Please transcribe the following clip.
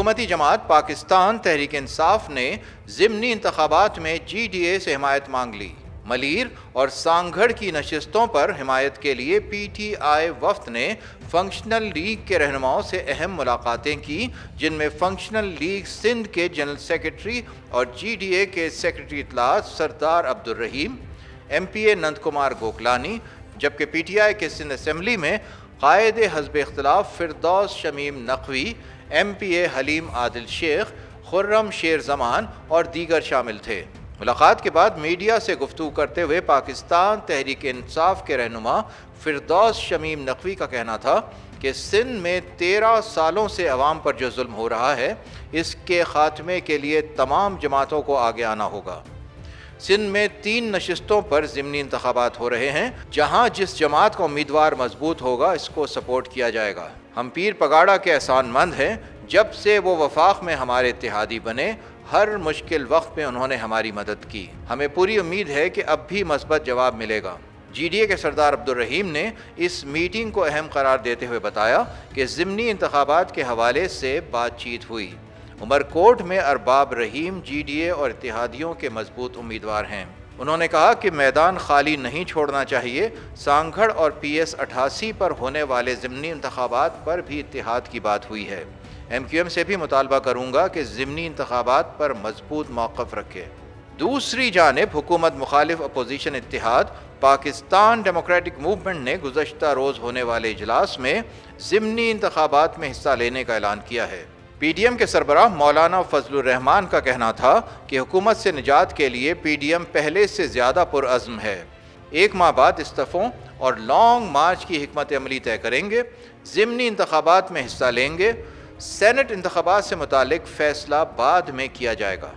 حکومتی جماعت پاکستان تحریک انصاف نے ضمنی انتخابات میں جی ڈی اے سے حمایت مانگ لی۔ ملیر اور سانگھڑ کی نشستوں پر حمایت کے لیے پی ٹی آئی وفد نے فنکشنل لیگ کے رہنماؤں سے اہم ملاقاتیں کی، جن میں فنکشنل لیگ سندھ کے جنرل سیکرٹری اور جی ڈی اے کے سیکرٹری اطلاعات سردار عبدالرحیم، ایم پی اے نند کمار گوکلانی، جبکہ پی ٹی آئی کے سندھ اسمبلی میں قائد حزب اختلاف فردوس شمیم نقوی، ایم پی اے حلیم عادل شیخ، خرم شیر زمان اور دیگر شامل تھے۔ ملاقات کے بعد میڈیا سے گفتگو کرتے ہوئے پاکستان تحریک انصاف کے رہنما فردوس شمیم نقوی کا کہنا تھا کہ سندھ میں 13 سالوں سے عوام پر جو ظلم ہو رہا ہے، اس کے خاتمے کے لیے تمام جماعتوں کو آگے آنا ہوگا۔ سندھ میں 3 نشستوں پر ضمنی انتخابات ہو رہے ہیں، جہاں جس جماعت کا امیدوار مضبوط ہوگا اس کو سپورٹ کیا جائے گا۔ ہم پیر پگاڑا کے احسان مند ہیں، جب سے وہ وفاق میں ہمارے اتحادی بنے، ہر مشکل وقت میں انہوں نے ہماری مدد کی۔ ہمیں پوری امید ہے کہ اب بھی مثبت جواب ملے گا۔ جی ڈی اے کے سردار عبدالرحیم نے اس میٹنگ کو اہم قرار دیتے ہوئے بتایا کہ ضمنی انتخابات کے حوالے سے بات چیت ہوئی۔ عمر کوٹ میں ارباب رحیم جی ڈی اے اور اتحادیوں کے مضبوط امیدوار ہیں۔ انہوں نے کہا کہ میدان خالی نہیں چھوڑنا چاہیے۔ سانگھڑ اور پی ایس 88 پر ہونے والے ضمنی انتخابات پر بھی اتحاد کی بات ہوئی ہے۔ ایم کیو ایم سے بھی مطالبہ کروں گا کہ ضمنی انتخابات پر مضبوط موقف رکھے۔ دوسری جانب حکومت مخالف اپوزیشن اتحاد پاکستان ڈیموکریٹک موومنٹ نے گزشتہ روز ہونے والے اجلاس میں ضمنی انتخابات میں حصہ لینے کا اعلان کیا ہے۔ پی ڈی ایم کے سربراہ مولانا فضل الرحمان کا کہنا تھا کہ حکومت سے نجات کے لیے پی ڈی ایم پہلے سے زیادہ پرعزم ہے۔ 1 ماہ بعد استعفوں اور لانگ مارچ کی حکمت عملی طے کریں گے، ضمنی انتخابات میں حصہ لیں گے، سینٹ انتخابات سے متعلق فیصلہ بعد میں کیا جائے گا۔